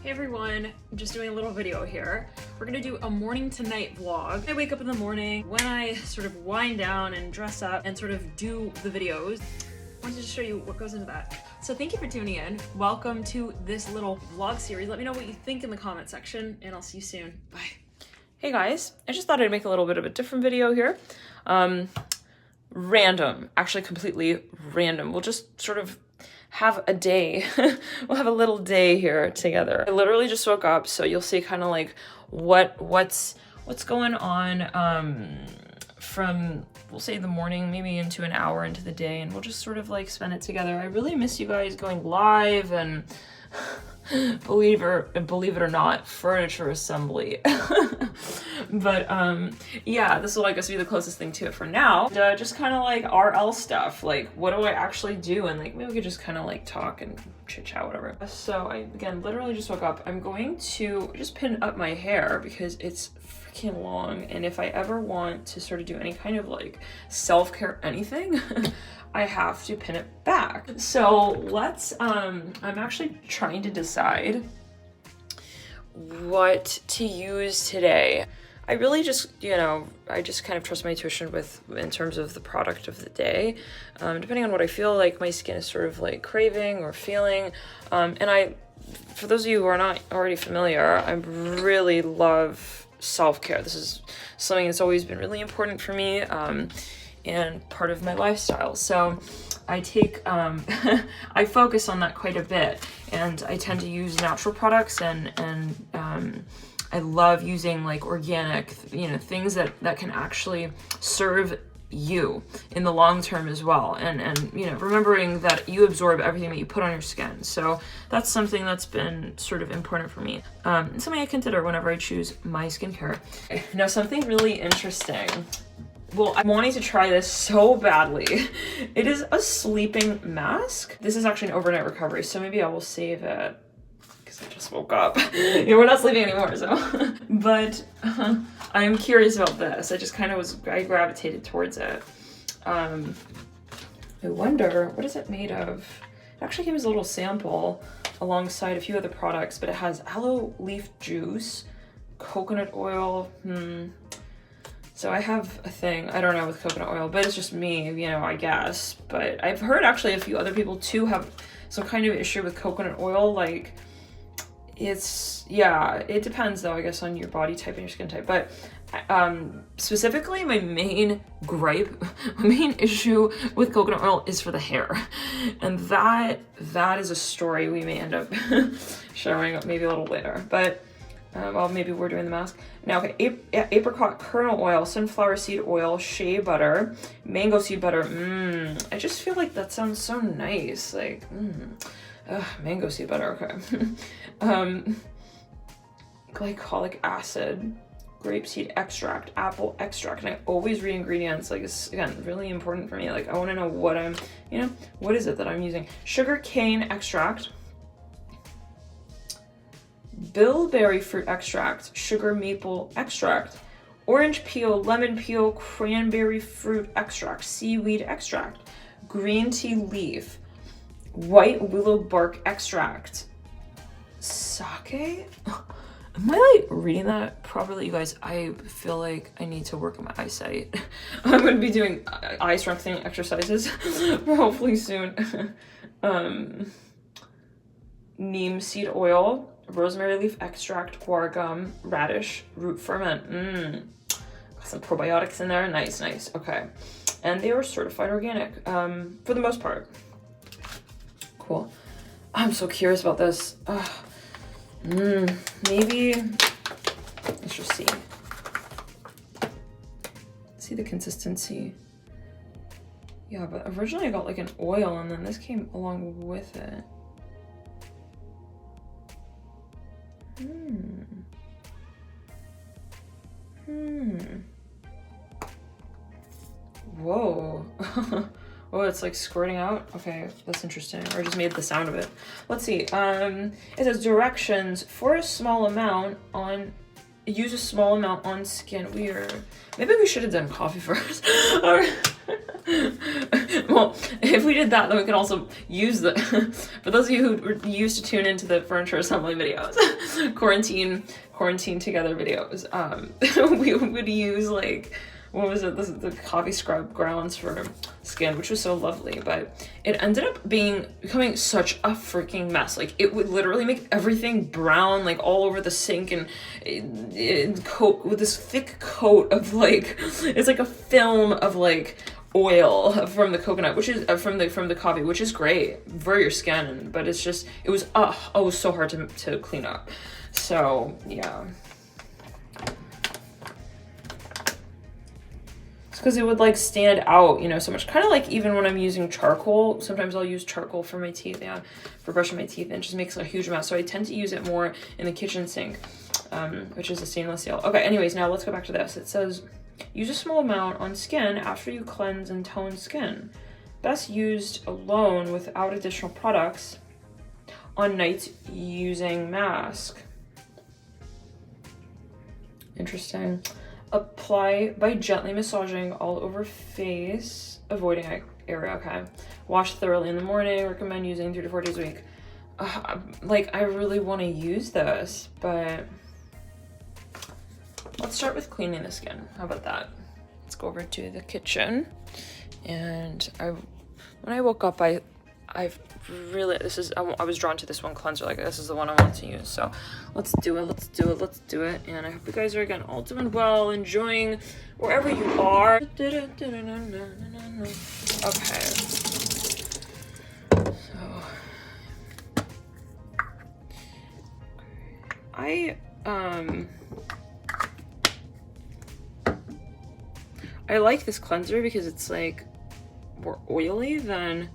Hey everyone, I'm just doing a little video here. We're gonna do a morning to night vlog. I wake up in the morning, when I sort of wind down and dress up and sort of do the videos. I wanted to show you what goes into that. So thank you for tuning in. Welcome to this little vlog series. Let me know what you think in the comment section and I'll see you soon. Bye. Hey guys, I just thought I'd make a little bit of a different video here. Random, actually completely random. We'll just sort of have a day. We'll have a little day here together. I literally just woke up, so you'll see kind of like what's going on from, we'll say, the morning maybe into an hour into the day, and we'll just sort of like spend it together. I really miss you guys going live and believe it or not, furniture assembly. But yeah, this will, I guess, be the closest thing to it for now. Just kind of like RL stuff, like what do I actually do, and like maybe we could just kind of like talk and chit chat, whatever. So I, again, literally just woke up. I'm going to just pin up my hair because it's freaking long, and if I ever want to sort of do any kind of like self-care anything, I have to pin it back. So let's, I'm actually trying to decide what to use today. I really just, I just kind of trust my intuition in terms of the product of the day, depending on what I feel like my skin is sort of like craving or feeling. And for those of you who are not already familiar, I really love self-care. This is something that's always been really important for me, and part of my lifestyle. So I take, I focus on that quite a bit, and I tend to use natural products, and I love using like organic, things that can actually serve you in the long term as well, and remembering that you absorb everything that you put on your skin. So that's something that's been sort of important for me, something I consider whenever I choose my skincare. Now, something really interesting. Well, I'm wanting to try this so badly. It is a sleeping mask. This is actually an overnight recovery, so maybe I will save it because I just woke up. We're not sleeping anymore, so. But I'm curious about this. I just kind of I gravitated towards it. I wonder, what is it made of? It actually came as a little sample alongside a few other products, but it has aloe leaf juice, coconut oil, So I have a thing, I don't know, with coconut oil, but it's just me, I guess. But I've heard actually a few other people too have some kind of issue with coconut oil. Like, it depends though, I guess, on your body type and your skin type. But specifically, my main issue with coconut oil is for the hair. And that is a story we may end up showing up maybe a little later. But well, maybe we're doing the mask. Now, okay, apricot kernel oil, sunflower seed oil, shea butter, mango seed butter. I just feel like that sounds so nice. Like, mango seed butter, okay. Glycolic acid, grapeseed extract, apple extract. And I always read ingredients. Like, it's, again, really important for me. Like, I want to know what what is it that I'm using? Sugar cane extract, bilberry fruit extract, sugar maple extract, orange peel, lemon peel, cranberry fruit extract, seaweed extract, green tea leaf, white willow bark extract, sake. Am I like reading that properly, you guys? I feel like I need to work on my eyesight. I'm going to be doing eye strengthening exercises hopefully soon. Neem seed oil, rosemary leaf extract, guar gum, radish, root ferment. Got some probiotics in there. Nice. Okay. And they were certified organic, for the most part. Cool. I'm so curious about this. Maybe, let's just see. See the consistency. Yeah, but originally I got like an oil, and then this came along with it. Whoa. Oh, it's like squirting out. Okay, that's interesting. Or I just made the sound of it. Let's see. It says directions for a small amount on, use a small amount on skin. Weird. Maybe we should have done coffee first. Well, if we did that, then we could also use the, for those of you who used to tune into the furniture assembly videos, quarantine together videos, we would use like, what was it, the coffee scrub grounds for skin, which was so lovely, but it ended up becoming such a freaking mess. Like, it would literally make everything brown, like all over the sink, and coat with this thick coat of like, it's like a film of like oil from the coconut, which is from the coffee, which is great for your skin, but it's just, it was so hard to clean up. So yeah, because it would like stand out, you know, so much. Kind of like even when I'm using charcoal, sometimes I'll use charcoal for my teeth, yeah, for brushing my teeth, and it just makes a huge mess. So I tend to use it more in the kitchen sink, which is a stainless steel. Okay, anyways, now let's go back to this. It says, use a small amount on skin after you cleanse and tone skin. Best used alone without additional products on nights using mask. Interesting. Apply by gently massaging all over face, avoiding area. Okay. Wash thoroughly in the morning. Recommend using 3 to 4 days a week. Like, I really want to use this, but let's start with cleaning the skin. How about that? Let's go over to the kitchen. And when I woke up, I've really, I was drawn to this one cleanser. Like, this is the one I want to use. So let's do it. And I hope you guys are, again, all doing well, enjoying wherever you are. Okay. So I like this cleanser because it's like more oily than,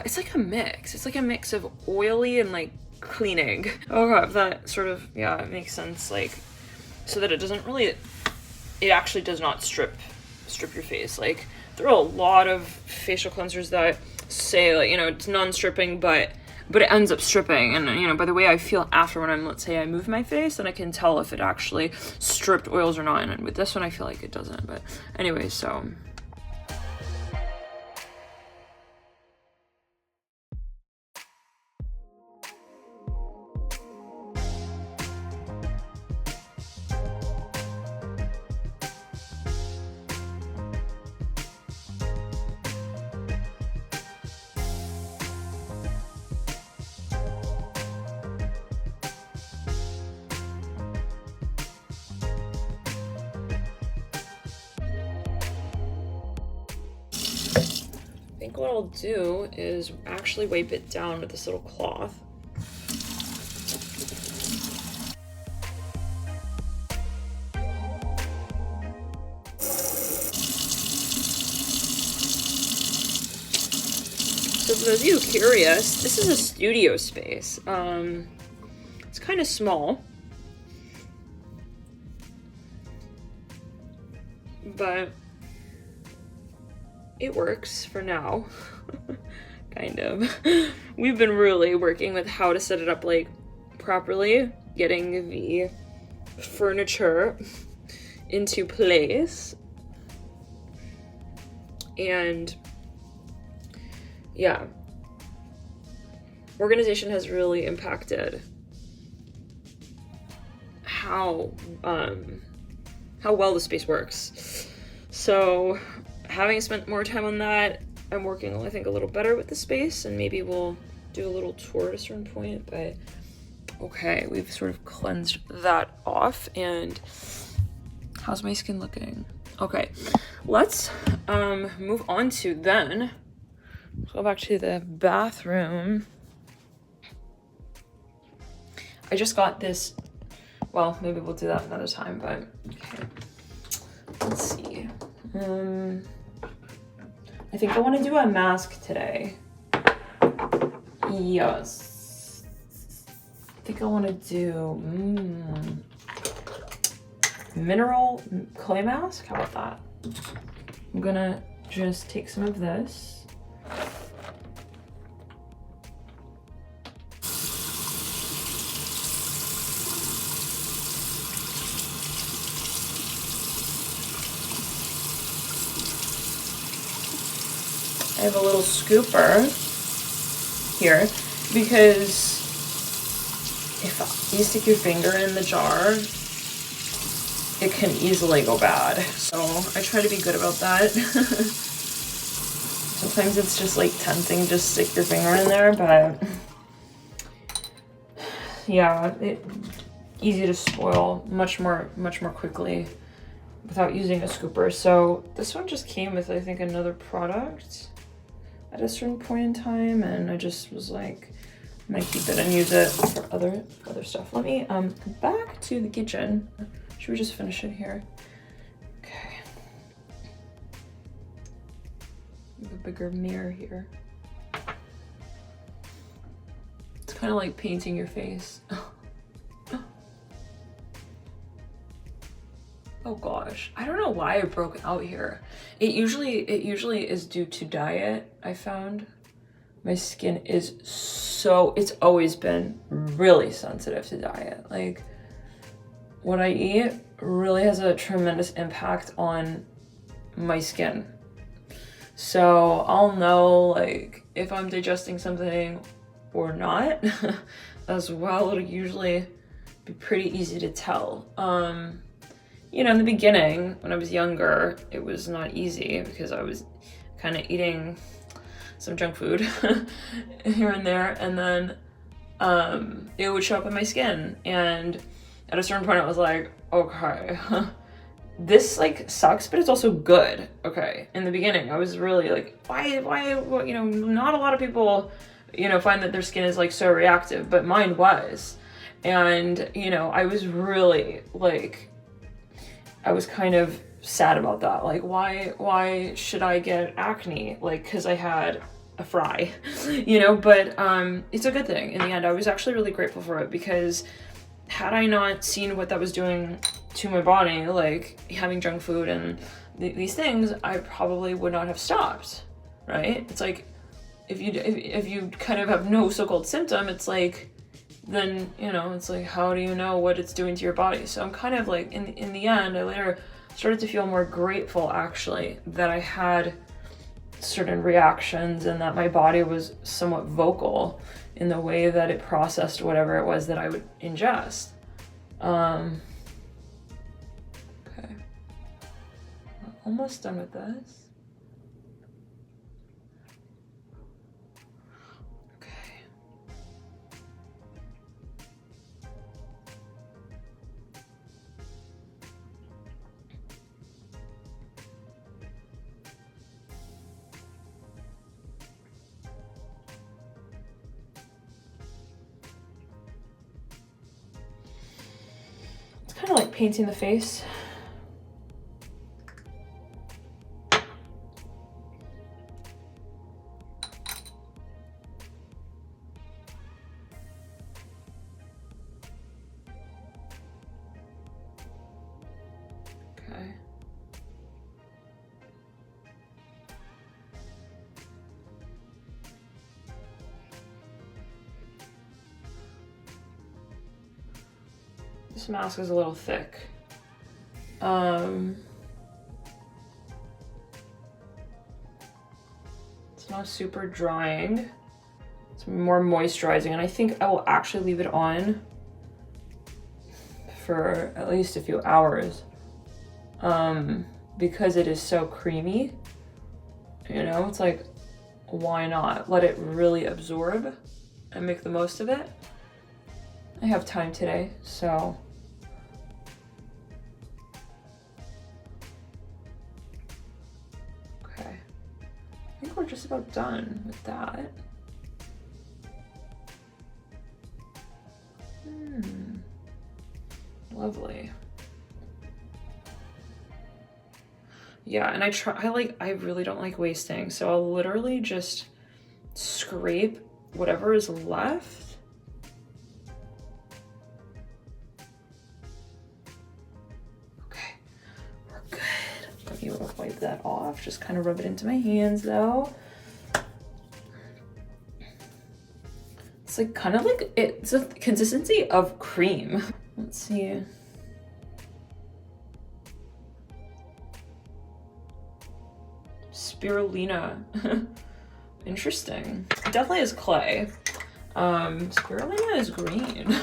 it's like a mix. It's like a mix of oily and like cleaning. Oh god, that sort of, yeah, it makes sense. Like, so that it doesn't really, it actually does not strip your face. Like, there are a lot of facial cleansers that say, like, you know, it's non-stripping, but it ends up stripping. And, you know, by the way I feel after when let's say I move my face, then I can tell if it actually stripped oils or not. And with this one, I feel like it doesn't. But anyway, so I think what I'll do is actually wipe it down with this little cloth. So for those of you curious, this is a studio space. It's kind of small, but it works for now. Kind of. We've been really working with how to set it up like properly, getting the furniture into place. And yeah, organization has really impacted how well the space works. So having spent more time on that, I'm working, I think, a little better with the space, and maybe we'll do a little tour at a certain point. But okay, we've sort of cleansed that off, and how's my skin looking? Okay, let's move on to then. Let's go back to the bathroom. I just got this, well, maybe we'll do that another time, but okay. Let's see. I think I want to do a mask today. Yes. I think I want to do mineral clay mask. How about that? I'm gonna just take some of this. have a little scooper here because if you stick your finger in the jar, it can easily go bad. So I try to be good about that. Sometimes it's just like tempting, just stick your finger in there, but yeah, easy to spoil much more quickly without using a scooper. So this one just came with, I think, another product at a certain point in time, and I just was like, I'm gonna keep it and use it for other stuff. Let me come back to the kitchen. Should we just finish it here? Okay. A bigger mirror here. It's kind of like painting your face. Oh gosh, I don't know why I broke out here. It usually is due to diet, I found. My skin is it's always been really sensitive to diet. Like, what I eat really has a tremendous impact on my skin. So I'll know like if I'm digesting something or not as well. It'll usually be pretty easy to tell. You know, in the beginning, when I was younger, it was not easy because I was kind of eating some junk food here and there, and then it would show up in my skin, and at a certain point I was like, okay, this like sucks, but it's also good. Okay, in the beginning I was really like, why, you know, not a lot of people, you know, find that their skin is like so reactive, but mine was. And you know, I was really like, I was kind of sad about that. Like, why should I get acne? Like, because I had a fry, you know, but it's a good thing in the end. I was actually really grateful for it, because had I not seen what that was doing to my body, like having junk food and these things, I probably would not have stopped, right? It's like, if you kind of have no so-called symptom, it's like, then, you know, it's like, how do you know what it's doing to your body? So I'm kind of like, in the end, I later started to feel more grateful, actually, that I had certain reactions and that my body was somewhat vocal in the way that it processed whatever it was that I would ingest. Okay. We're almost done with this. Kind of like painting the face. Okay. This mask is a little thick. It's not super drying. It's more moisturizing, and I think I will actually leave it on for at least a few hours, because it is so creamy. You know, it's like, why not let it really absorb and make the most of it? I have time today, so okay. I think we're just about done with that. Lovely. Yeah, and I really don't like wasting, so I'll literally just scrape whatever is left. Wipe that off, just kind of rub it into my hands though. It's like kind of like, it's a consistency of cream. Let's see. Spirulina. Interesting. It definitely is clay. Spirulina is green.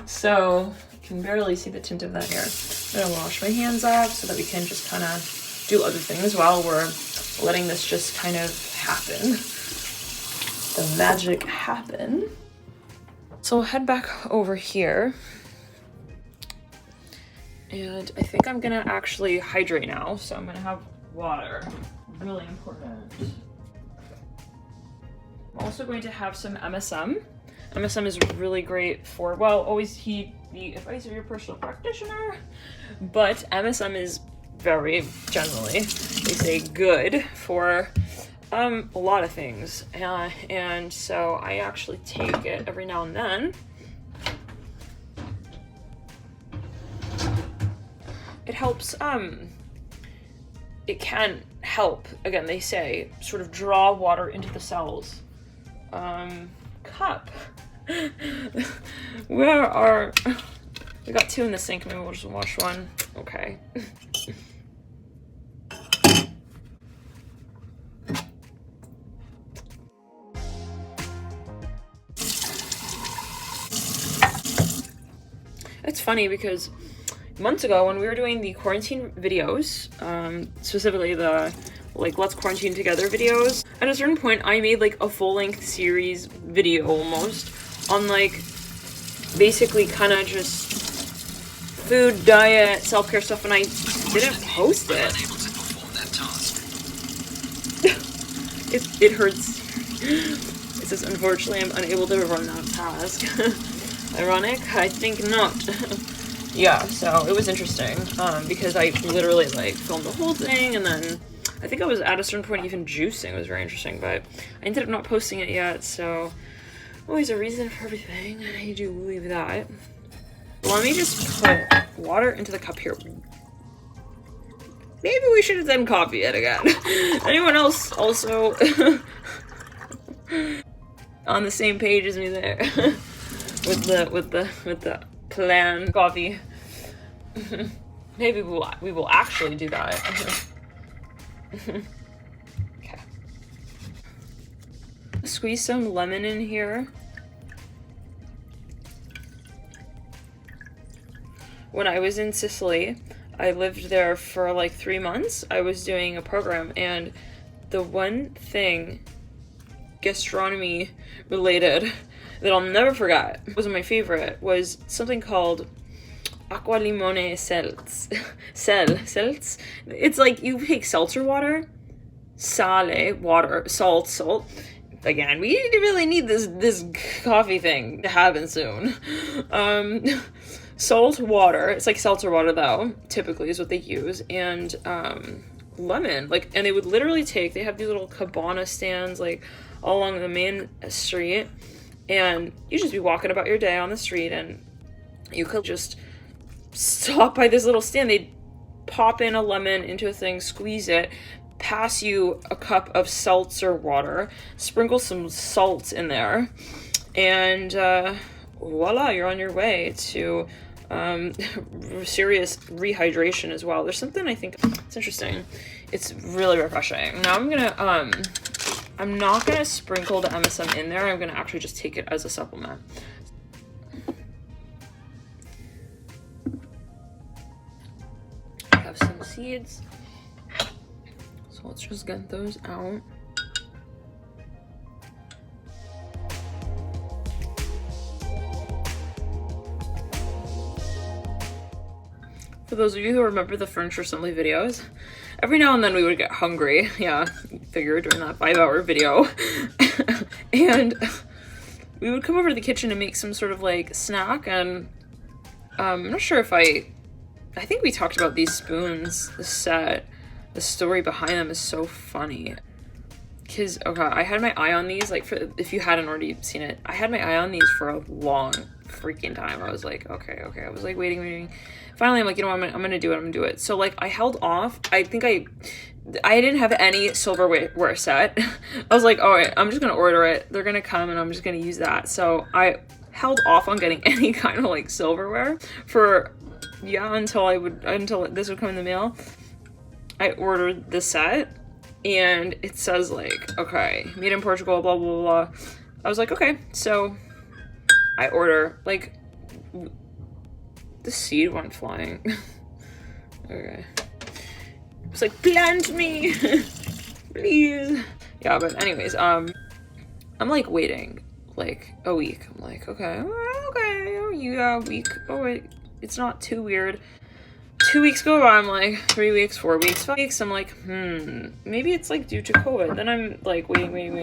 So you can barely see the tint of that here. I'm gonna wash my hands off so that we can just kind of do other things while we're letting this just kind of happen. The magic happen. So we'll head back over here. And I think I'm gonna actually hydrate now. So I'm gonna have water, really important. I'm also going to have some MSM. MSM is really great for, well, always heed the advice of your personal practitioner, but MSM is very generally, they say, good for a lot of things. And so I actually take it every now and then. It helps, it can help, again, they say, sort of draw water into the cells. Cup. Where are... We got two in the sink, maybe we'll just wash one. Okay. It's funny because months ago when we were doing the quarantine videos, specifically the like let's quarantine together videos, at a certain point I made like a full-length series video almost on like basically kind of just food, diet, self-care stuff, and I didn't post it. It hurts. It says, unfortunately I'm unable to run that task. Ironic? I think not. Yeah, so it was interesting, because I literally like filmed the whole thing, and then I think I was at a certain point even juicing. It was very interesting, but I ended up not posting it yet, so always a reason for everything. I do believe that. Let me just put water into the cup here. Maybe we should have done coffee yet again. Anyone else also on the same page as me there with the plan coffee? Maybe we will actually do that. Okay. Squeeze some lemon in here. When I was in Sicily, I lived there for like 3 months. I was doing a program, and the one thing gastronomy related that I'll never forget, was my favorite, was something called acqua limone seltz. Seltz. It's like you take seltzer water, sale, water, salt. Again, we really need this coffee thing to happen soon. Salt water, it's like seltzer water though, typically is what they use, and lemon, like, and they would literally take, they have these little cabana stands like all along the main street, and you just be walking about your day on the street, and you could just stop by this little stand. They'd pop in a lemon into a thing, squeeze it, pass you a cup of seltzer water, sprinkle some salt in there, and voila, you're on your way to serious rehydration as well. There's something, I think it's interesting. It's really refreshing. Now I'm not gonna sprinkle the MSM in there. I'm gonna actually just take it as a supplement. I have some seeds, so let's just get those out. For those of you who remember the furniture assembly videos, every now and then we would get hungry. Yeah, figure during that 5-hour video. And we would come over to the kitchen and make some sort of like snack, and I'm not sure if I think we talked about these spoons, the set. The story behind them is so funny. Because, okay, I had my eye on these, like, for if you hadn't already seen it, I had my eye on these for a long freaking time. I was like, okay. I was like waiting. Finally, I'm like, you know what, I'm gonna do it. So, like, I held off. I think I didn't have any silverware set. I was like, all right, I'm just gonna order it. They're gonna come, and I'm just gonna use that. So I held off on getting any kind of like silverware for, yeah, until this would come in the mail. I ordered the set, and it says like, okay, made in Portugal, blah, blah, blah. I was like, okay, so I order, like, the seed went flying. Okay. It's like, plant me, please. Yeah, but anyways, I'm like waiting like a week. I'm like, okay, yeah, a week. Oh wait, it's not too weird. 2 weeks go by, I'm like 3 weeks, 4 weeks, 5 weeks. I'm like, maybe it's like due to COVID. Then I'm like waiting.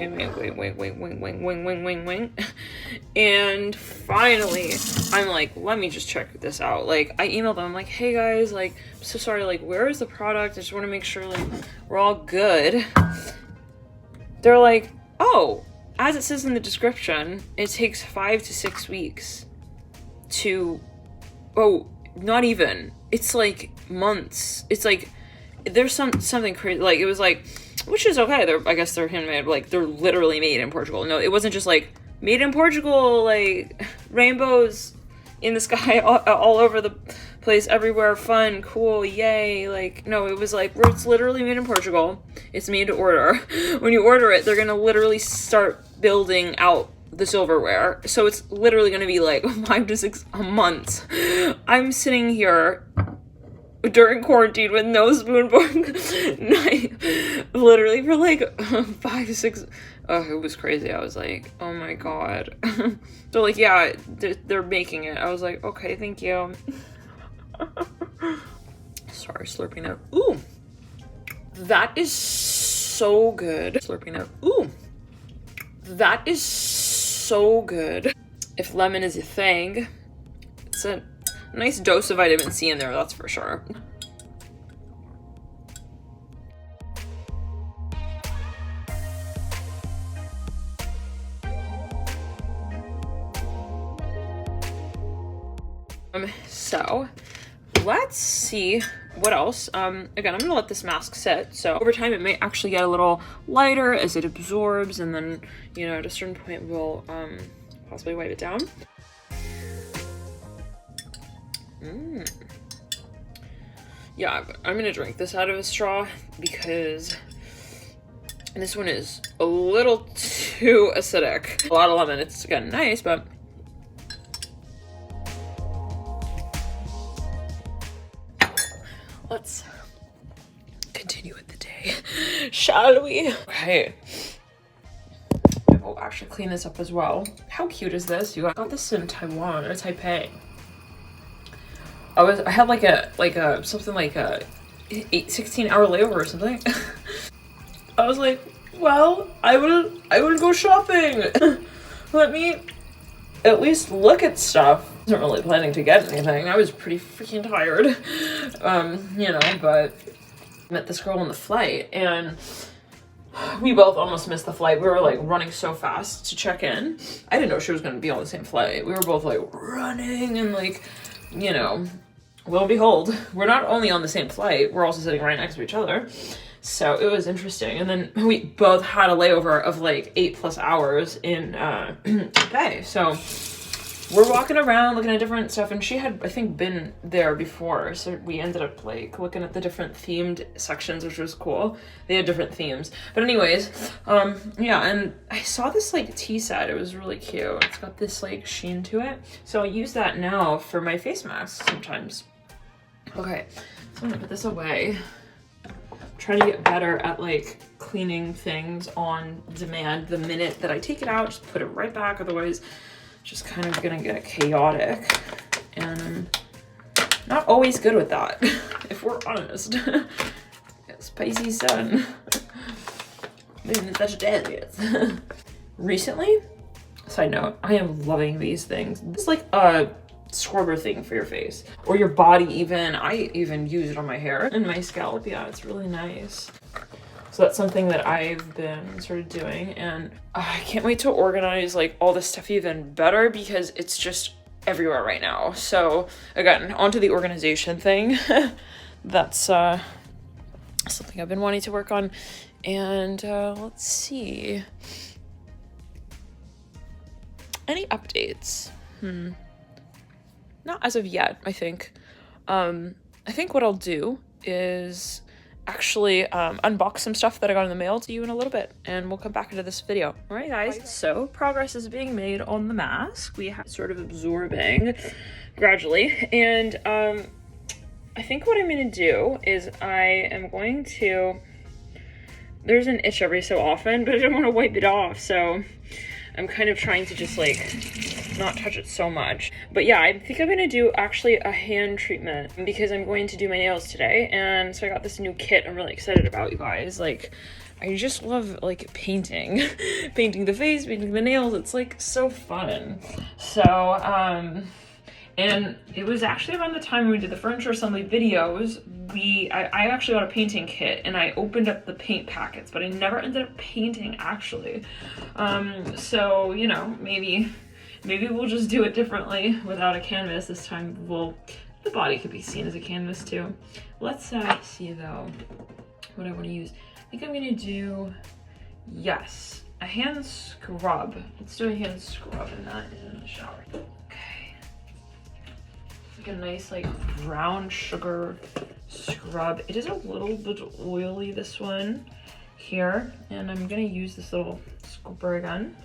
And finally, I'm like, let me just check this out. Like, I emailed them, I'm like, hey guys, like, I'm so sorry, like, where is the product? I just want to make sure like we're all good. They're like, oh, as it says in the description, it takes 5 to 6 weeks to, oh, not even. It's like months. It's like there's something crazy. Like it was like, which is okay. I guess they're handmade. Like they're literally made in Portugal. No, it wasn't just like made in Portugal. Like rainbows in the sky all over the place, everywhere, fun, cool, yay. Like no, it was like it's literally made in Portugal. It's made to order. When you order it, they're gonna literally start building out the silverware, so it's literally gonna be like 5 to 6 months. I'm sitting here during quarantine with no spoon fork knife, literally for like 5 to 6. Oh, it was crazy. I was like, oh my god. So like, yeah, they're making it. I was like, okay, thank you. Sorry, slurping out. Ooh, that is so good. Slurping out. Ooh, that is so good. If lemon is a thing, it's a nice dose of vitamin C in there, that's for sure. So let's see what else. Again, I'm gonna let this mask sit, so over time it may actually get a little lighter as it absorbs, and then, you know, at a certain point we'll possibly wipe it down. Yeah, I'm gonna drink this out of a straw because this one is a little too acidic. A lot of lemon. It's again nice, but let's continue with the day, shall we? Okay. We'll actually clean this up as well. How cute is this? I got this in Taiwan or Taipei. I had like a something like a 16-hour layover or something. I was like, well, I will go shopping. Let me at least look at stuff. I wasn't really planning to get anything. I was pretty freaking tired. You know, but I met this girl on the flight and we both almost missed the flight. We were like running so fast to check in. I didn't know she was going to be on the same flight. We were both like running and like, you know, lo and behold, we're not only on the same flight, we're also sitting right next to each other. So it was interesting. And then we both had a layover of like 8+ hours in Taipei. So we're walking around looking at different stuff, and she had, I think, been there before, so we ended up like looking at the different themed sections, which was cool. They had different themes, but anyways, yeah. And I saw this like tea set. It was really cute. It's got this like sheen to it, so I use that now for my face masks sometimes. Okay, so I'm gonna put this away. I'm trying to get better at like cleaning things on demand. The minute that I take it out, just put it right back. Otherwise, just kind of gonna get chaotic, and I'm not always good with that, if we're honest. Spicy sun. Vegetarians. Recently, side note, I am loving these things. This is like a scrubber thing for your face or your body even. I even use it on my hair and my scalp. Yeah, it's really nice. So that's something that I've been sort of doing, and I can't wait to organize like all this stuff even better because it's just everywhere right now. So again, onto the organization thing. That's something I've been wanting to work on. And let's see. Any updates? Not as of yet, I think. I think what I'll do is actually unbox some stuff that I got in the mail to you in a little bit, and we'll come back into this video. All right, guys, so progress is being made on the mask. We have sort of absorbing gradually, and I think what I'm gonna do is I am going to, there's an itch every so often, but I don't want to wipe it off, so I'm kind of trying to just like not touch it so much. But yeah, I think I'm gonna do actually a hand treatment because I'm going to do my nails today, and so I got this new kit I'm really excited about, you guys. Like, I just love like painting painting the face, painting the nails. It's like so fun. So and it was actually around the time when we did the furniture assembly videos, I actually got a painting kit and I opened up the paint packets, but I never ended up painting actually. So, you know, maybe we'll just do it differently without a canvas this time. Well, the body could be seen as a canvas too. Let's see though what I want to use. I think I'm gonna do, yes, a hand scrub. Let's do a hand scrub in the shower. Like a nice like brown sugar scrub. It is a little bit oily, this one here, and I'm gonna use this little scooper again.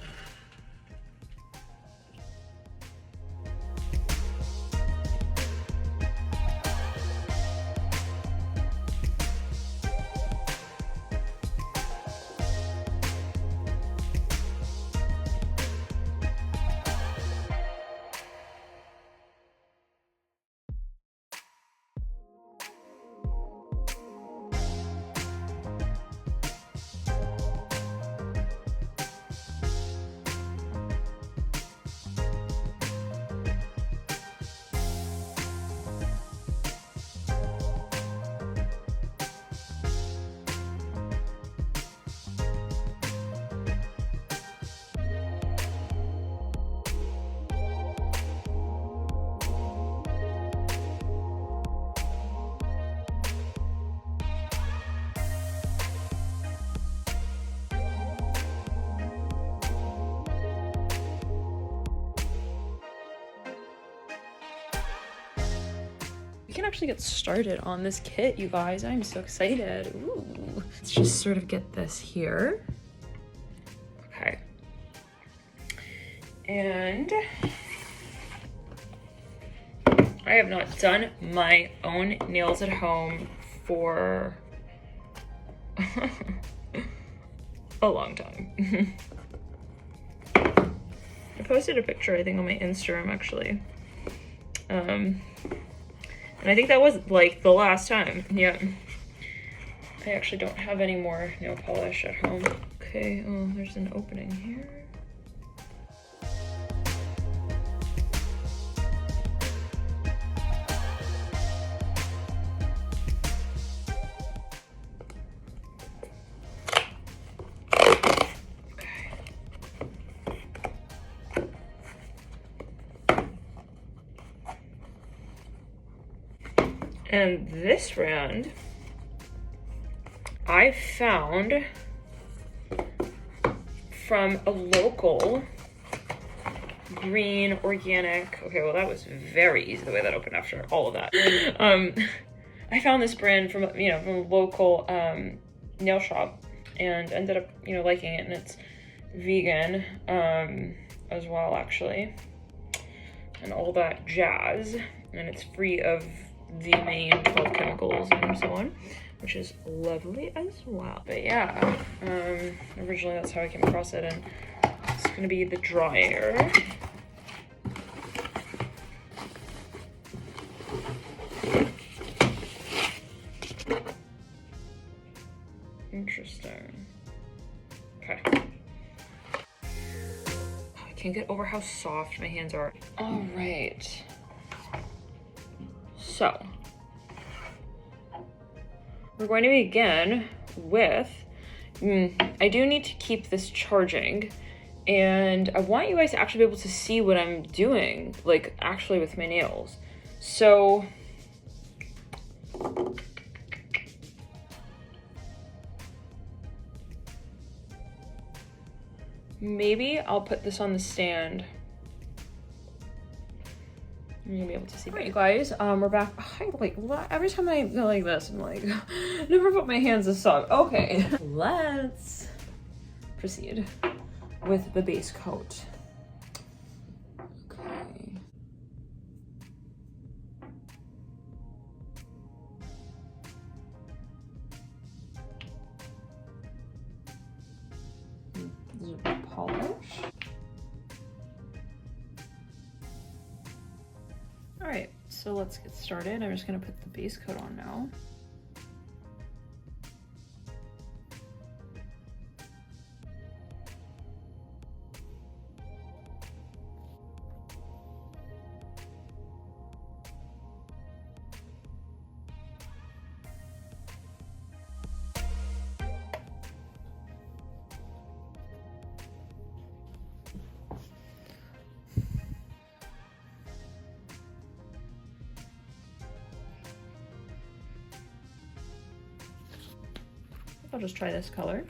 Can actually get started on this kit, you guys. I'm so excited. Ooh. Let's just sort of get this here. Okay. And I have not done my own nails at home for a long time. I posted a picture, I think, on my Instagram actually. And I think that was like the last time. Yeah. I actually don't have any more nail polish at home. Okay, oh, there's an opening here. And this round, I found from a local green organic, okay, well that was very easy the way that opened after all of that. I found this brand from, from a local nail shop and ended up, liking it, and it's vegan as well, actually, and all that jazz, and it's free of the main 12 chemicals and so on, which is lovely as well. But yeah, originally that's how I came across it, and it's gonna be the dryer. Interesting. Okay. I can't get over how soft my hands are. All right. So, we're going to begin with, I do need to keep this charging, and I want you guys to actually be able to see what I'm doing, like actually with my nails. So, maybe I'll put this on the stand You're gonna be able to see. Alright, guys, we're back. I like every time I go like this, I'm like, never put my hands this up. Okay, let's proceed with the base coat. Okay. This is a polish. All right, so let's get started. I'm just gonna put the base coat on now. I'll just try this color.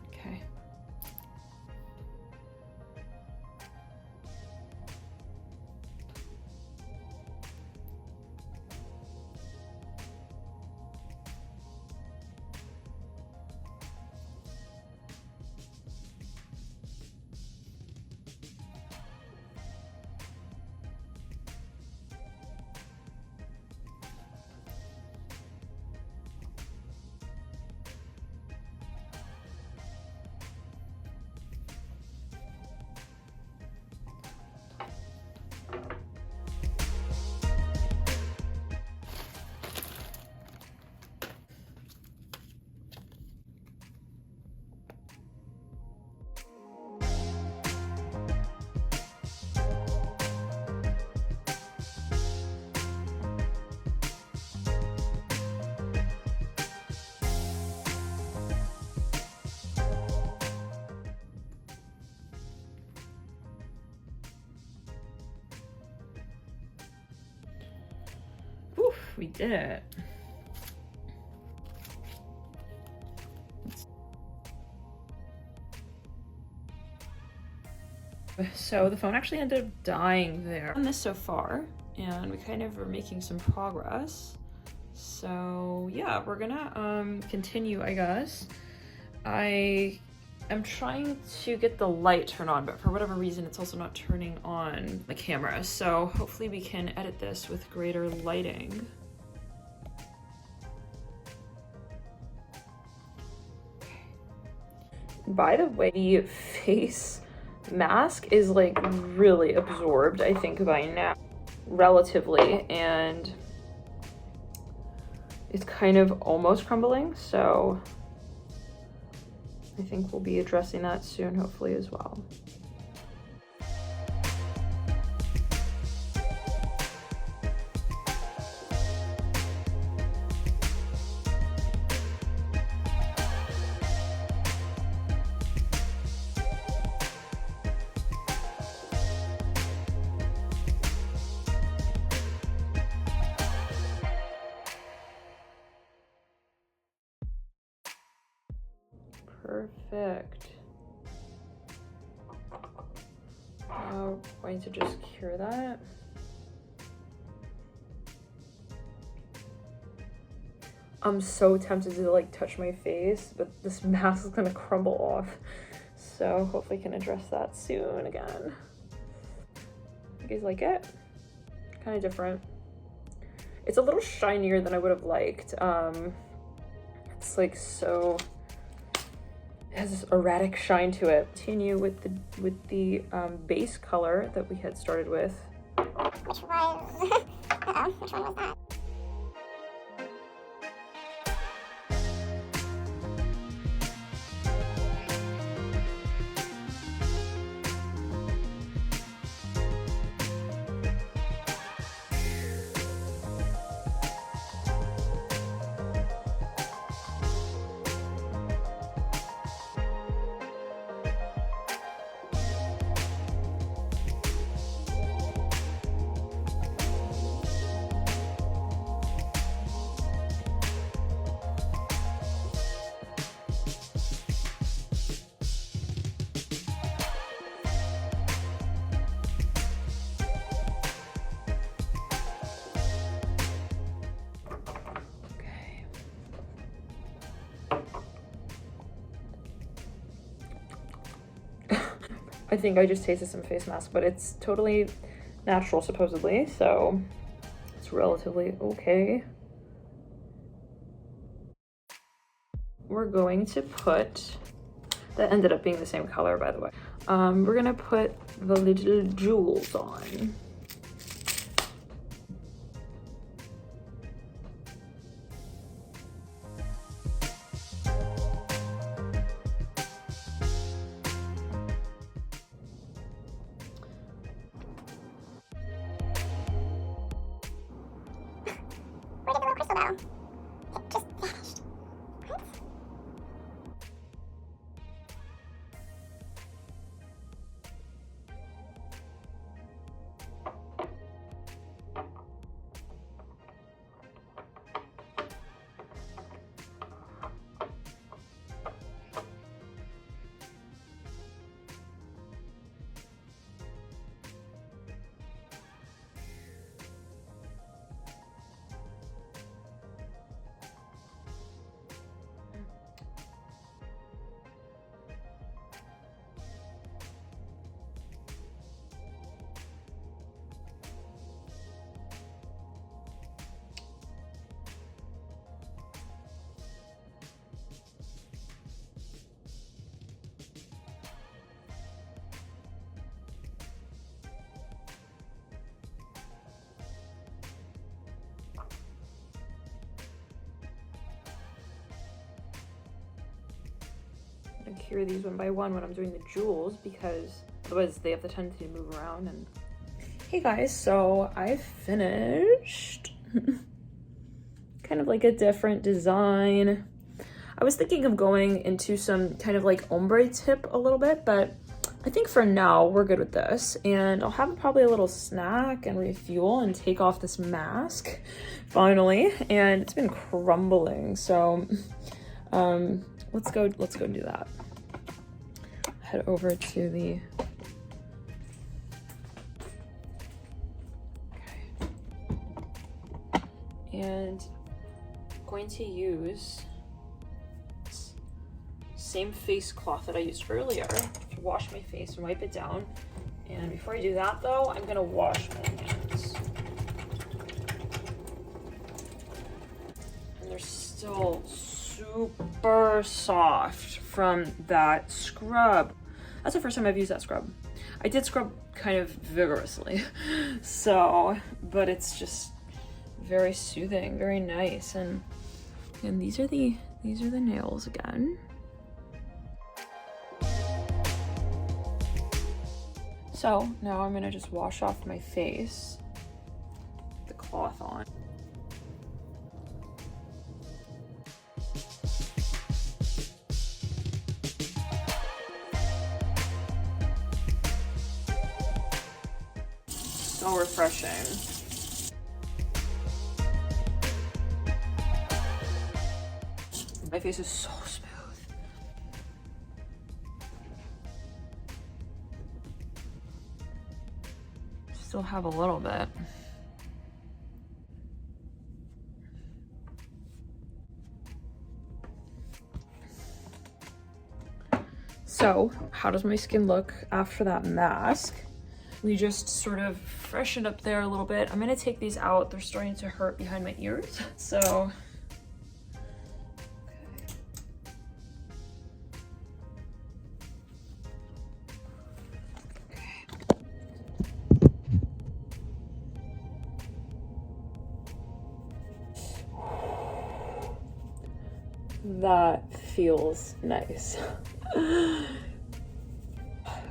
Okay. Oof, we did it. So the phone actually ended up dying there on this so far, and we kind of are making some progress. So yeah, we're gonna continue, I guess. I am trying to get the light turned on, but for whatever reason it's also not turning on the camera. So hopefully we can edit this with greater lighting. By the way, the face mask is like really absorbed, I think, by now, relatively, and it's kind of almost crumbling, so I think we'll be addressing that soon, hopefully, as well. Perfect. Now I'm going to just cure that. I'm so tempted to like touch my face, but this mask is gonna crumble off. So hopefully I can address that soon again. You guys like it? Kind of different. It's a little shinier than I would have liked. It's like so, it has this erratic shine to it. Continue with the base color that we had started with. Which was, which one was that? I think I just tasted some face mask, but it's totally natural supposedly, so it's relatively okay. We're going to put, that ended up being the same color, by the way. We're gonna put the little jewels on. Where did the little crystal go? It just vanished. What? I cure these one by one when I'm doing the jewels because otherwise they have the tendency to move around. And hey guys, so I finished kind of like a different design. I was thinking of going into some kind of like ombre tip a little bit, but I think for now we're good with this, and I'll have probably a little snack and refuel and take off this mask finally. And it's been crumbling, so let's go do that. Head over to the and I'm going to use same face cloth that I used earlier to wash my face and wipe it down. And before I do that though, I'm gonna wash my hands. And they're still super soft from that scrub. That's the first time I've used that scrub. I did scrub kind of vigorously, so, but it's just very soothing, very nice. And these are the nails again. So now I'm gonna just wash off my face, the cloth on. So refreshing. My face is so smooth. Still have a little bit. So, how does my skin look after that mask? We just sort of freshened up there a little bit. I'm gonna take these out. They're starting to hurt behind my ears. So, that feels nice.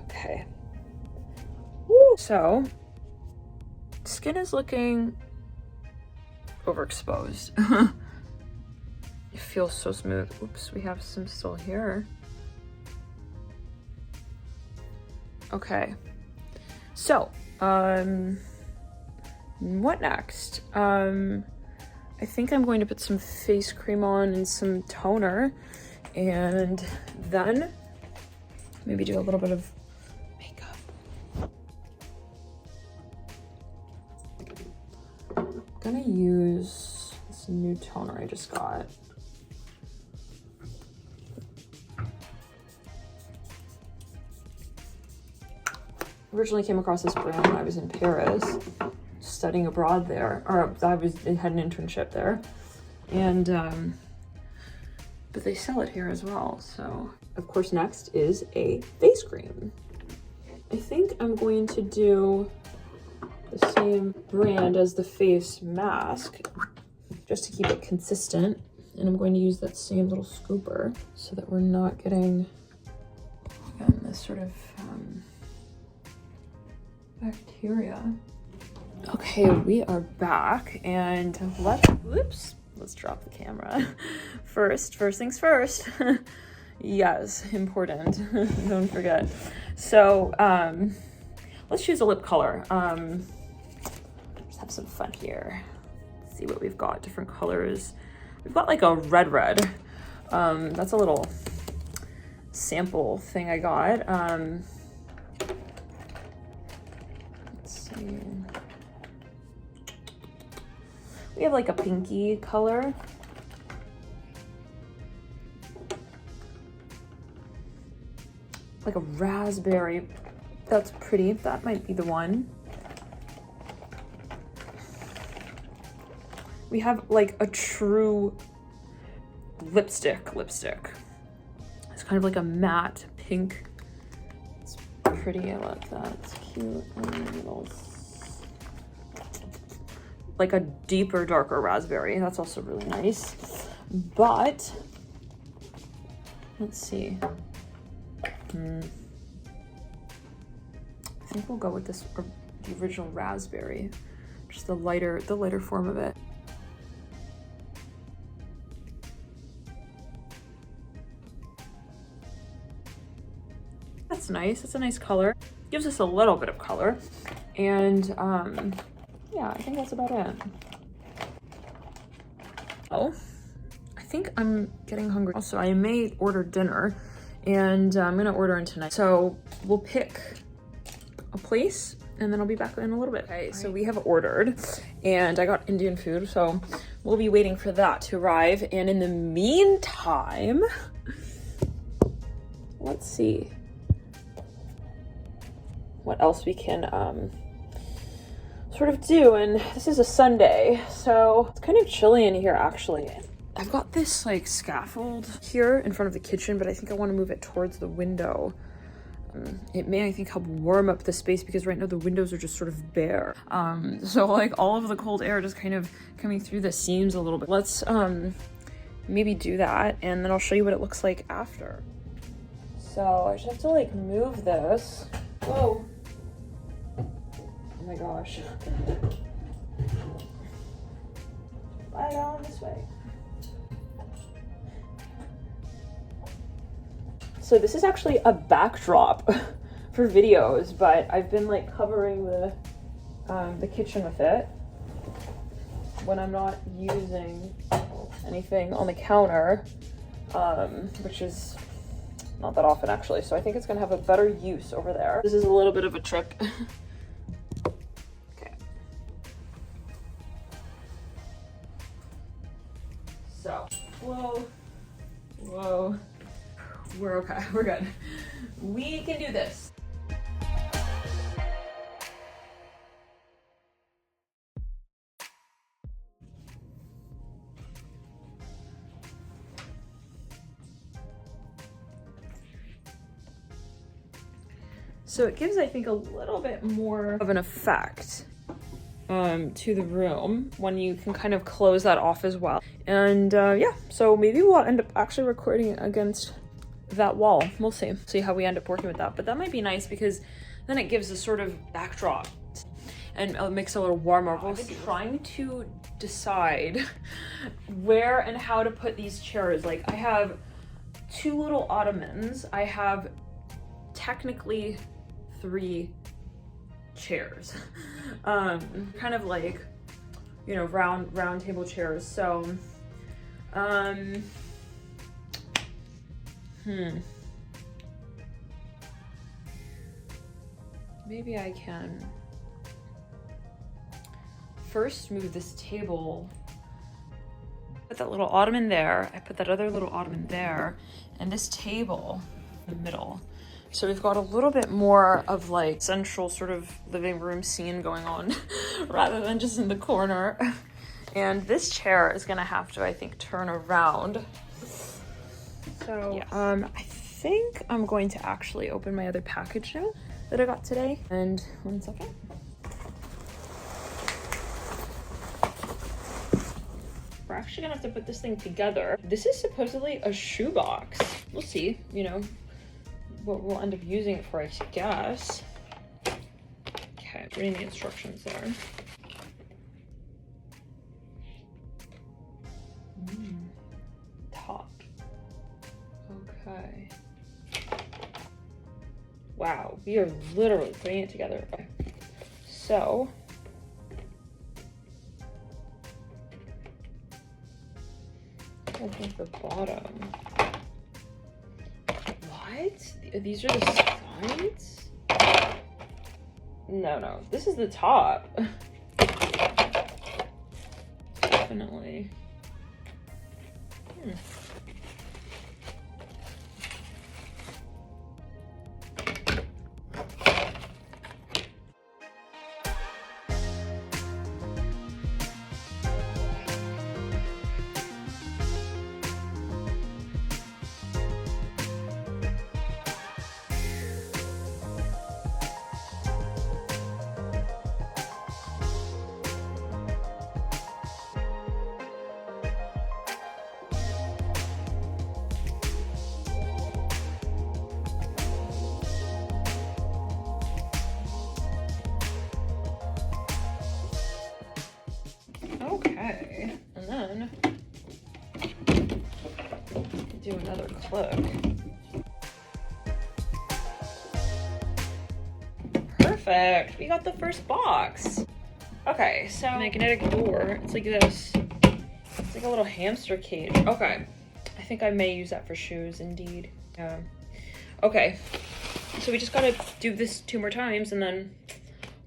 Okay. Woo. So, skin is looking overexposed. It feels so smooth. Oops, we have some still here. Okay. So, what next? I think I'm going to put some face cream on and some toner, and then maybe do a little bit of makeup. I'm gonna use this new toner I just got. originally came across this brand when I was in Paris, studying abroad there, or I had an internship there, and but they sell it here as well. So of course, next is a face cream. I think I'm going to do the same brand as the face mask, just to keep it consistent. And I'm going to use that same little scooper so that we're not getting, again, this sort of bacteria. Okay, we are back, and let's drop the camera. First things first. Yes, important. Don't forget. So let's choose a lip color. Let's have some fun here. Let's see what we've got. Different colors. We've got like a red. That's a little sample thing I got. Let's see. We have like a pinky color. Like a raspberry. That's pretty. That might be the one. We have like a true lipstick. It's kind of like a matte pink. It's pretty. I like that. It's cute. Like a deeper, darker raspberry. That's also really nice. But let's see. I think we'll go with this, or the original raspberry, just the lighter form of it. That's nice. That's a nice color. Gives us a little bit of color, and yeah, I think that's about it. Oh, I think I'm getting hungry. Also, I may order dinner, and I'm gonna order in tonight. So we'll pick a place, and then I'll be back in a little bit. Okay, so we have ordered, and I got Indian food, so we'll be waiting for that to arrive. And in the meantime, let's see what else we can sort of do. And this is a Sunday, so it's kind of chilly in here actually. I've got this like scaffold here in front of the kitchen, but I think I want to move it towards the window. It may, I think, help warm up the space, because right now the windows are just sort of bare. So like all of the cold air just kind of coming through the seams a little bit. Let's maybe do that, and then I'll show you what it looks like after. So I just have to like move this. Whoa. Oh my gosh. Lie down this way. So this is actually a backdrop for videos, but I've been like covering the kitchen with it when I'm not using anything on the counter, which is not that often actually. So I think it's gonna have a better use over there. This is a little bit of a trip. Okay. So, whoa. We're okay, we're good. We can do this. So it gives, I think, a little bit more of an effect to the room when you can kind of close that off as well. And yeah, so maybe we'll end up actually recording against that wall. We'll see how we end up working with that, but that might be nice because then it gives a sort of backdrop and it makes it a little warmer. I've been trying to decide where and how to put these chairs. Like I have two little ottomans. I have technically 3 chairs, kind of like, you know, round table chairs. So maybe I can first move this table. Put that little ottoman there. I put that other little ottoman there, and this table in the middle. So we've got a little bit more of like central sort of living room scene going on rather than just in the corner. And this chair is gonna have to, I think, turn around. So yes. I think I'm going to actually open my other package now that I got today. And 1 second. We're actually gonna have to put this thing together. This is supposedly a shoebox. We'll see, you know, what we'll end up using it for, I guess. Okay, reading the instructions there. Top. Okay. Wow, we are literally putting it together. Okay. So, I think the bottom. What? These are the sides? No, this is the top. Definitely. Okay, and then do another clip. Perfect, we got the first box. Okay, so magnetic door, it's like this. It's like a little hamster cage. Okay, I think I may use that for shoes, indeed. Yeah. Okay, so we just gotta do this 2 more times and then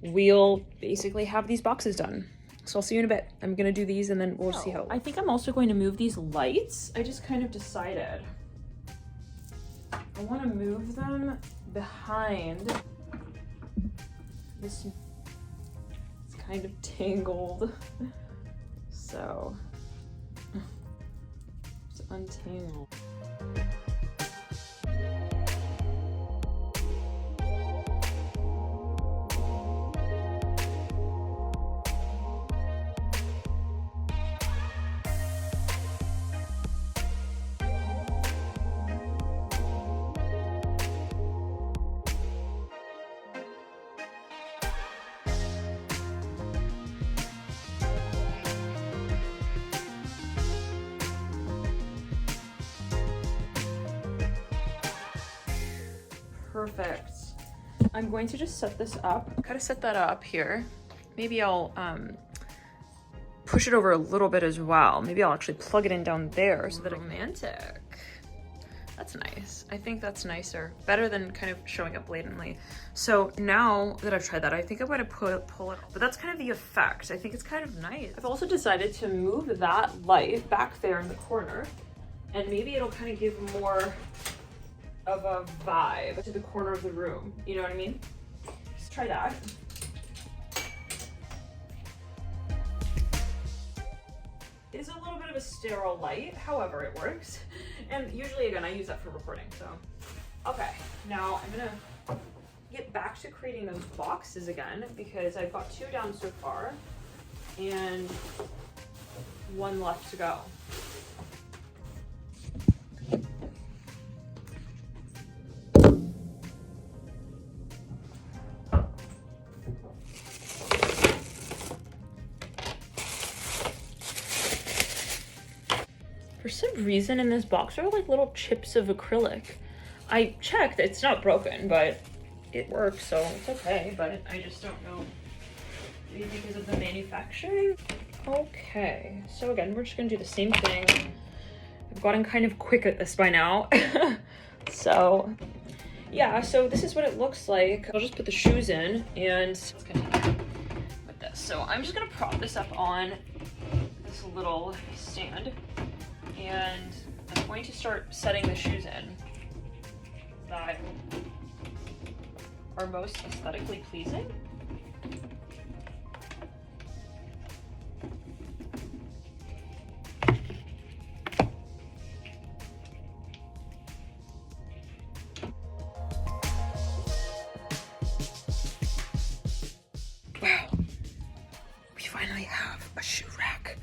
we'll basically have these boxes done. So I'll see you in a bit. I'm gonna do these and then we'll see how. I think I'm also going to move these lights. I just kind of decided. I wanna move them behind this. It's kind of tangled. So, to untangle. Perfect. I'm going to just set this up. Kind of set that up here. Maybe I'll push it over a little bit as well. Maybe I'll actually plug it in down there so that it's romantic. That's nice. I think that's nicer. Better than kind of showing up blatantly. So now that I've tried that, I think I'm gonna pull it, but that's kind of the effect. I think it's kind of nice. I've also decided to move that light back there in the corner, and maybe it'll kind of give more of a vibe to the corner of the room. You know what I mean? Just try that. It is a little bit of a sterile light, however, it works. And usually, again, I use that for recording, so. Okay, now I'm gonna get back to creating those boxes again because I've got 2 down so far and 1 left to go. For some reason in this box are like little chips of acrylic. I checked, it's not broken, but it works, so it's okay, but I just don't know. Maybe because of the manufacturing? Okay, so again, we're just gonna do the same thing. I've gotten kind of quick at this by now. So, yeah, so this is what it looks like. I'll just put the shoes in and let's continue with this. So I'm just gonna prop this up on this little stand. And I'm going to start setting the shoes in. That are most aesthetically pleasing. Wow, we finally have a shoe rack.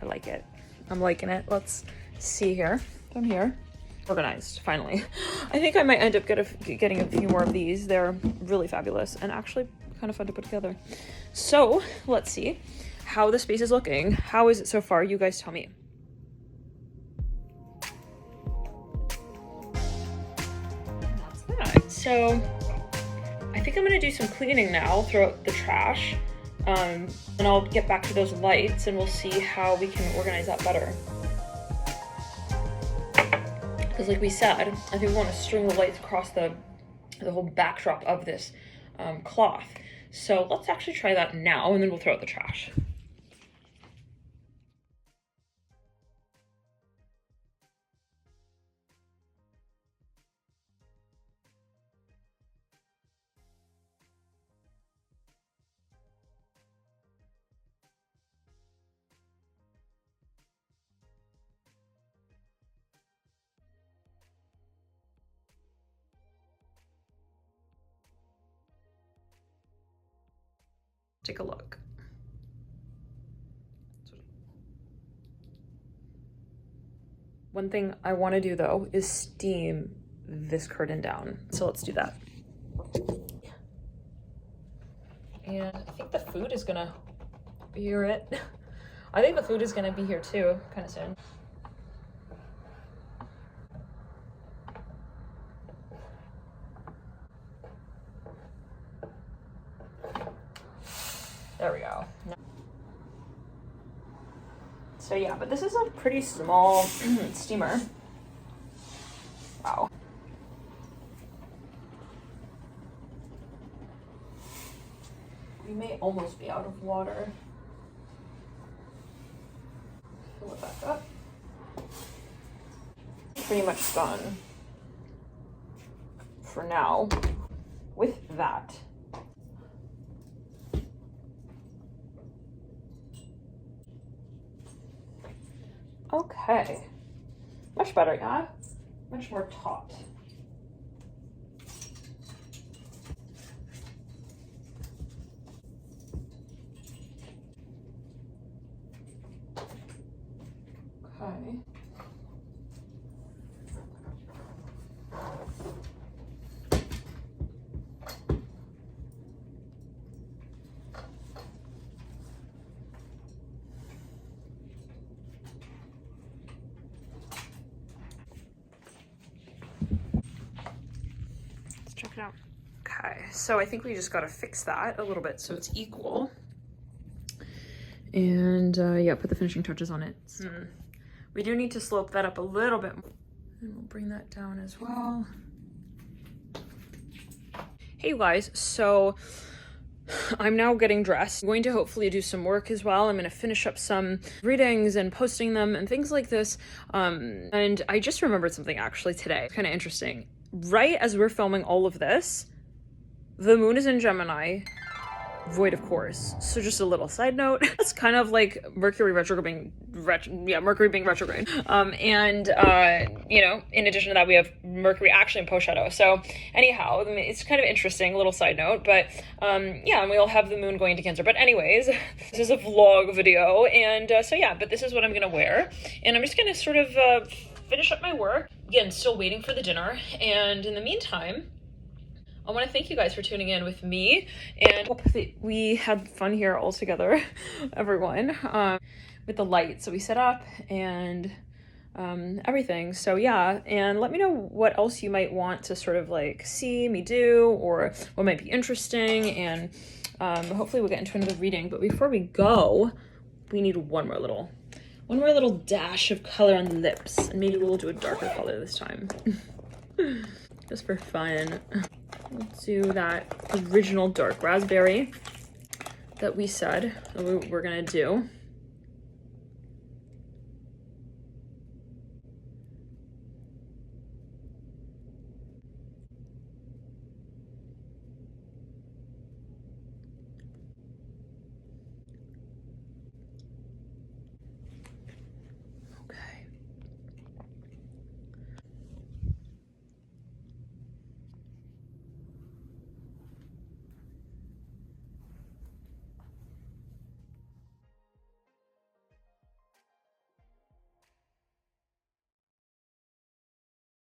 I like it. I'm liking it. Let's see here. I'm here. Organized, finally. I think I might end up getting a few more of these. They're really fabulous and actually kind of fun to put together. So let's see how the space is looking. How is it so far? You guys tell me. That's that. So I think I'm gonna do some cleaning now, throw out the trash, and I'll get back to those lights and we'll see how we can organize that better. Because like we said, I think we want to string the lights across the whole backdrop of this cloth. So let's actually try that now, and then we'll throw out the trash. Take a look. One thing I want to do though is steam this curtain down. So let's do that. And I think the food is gonna hear it. I think the food is gonna be here too, kind of soon. There we go. So yeah, but this is a pretty small steamer. Wow. We may almost be out of water. Fill it back up. Pretty much done for now with that. Okay, much better, yeah? Much more taut. Okay. Check it out. Okay, so I think we just gotta fix that a little bit so it's equal. And yeah, put the finishing touches on it. We do need to slope that up a little bit more. And we'll bring that down as well. Hey you guys, so I'm now getting dressed. I'm going to hopefully do some work as well. I'm going to finish up some readings and posting them and things like this. And I just remembered something actually today. Kind of interesting. Right as we're filming all of this, the moon is in Gemini, void of course. So just a little side note. It's kind of like Mercury being retrograde. You know, in addition to that, we have Mercury actually in post shadow. So anyhow, I mean, it's kind of interesting, little side note, but yeah, and we'll have the moon going to Cancer. But anyways, this is a vlog video. And so yeah, but this is what I'm going to wear. And I'm just going to sort of finish up my work. Again, still waiting for the dinner. And in the meantime, I want to thank you guys for tuning in with me, and hope that we had fun here all together, everyone, with the lights that we set up and everything. So yeah, and let me know what else you might want to sort of like see me do, or what might be interesting, and hopefully we'll get into another reading. But before we go, we need one more little dash of color on the lips, and maybe we'll do a darker color this time. Just for fun. Let's do that original dark raspberry that we said we're gonna do.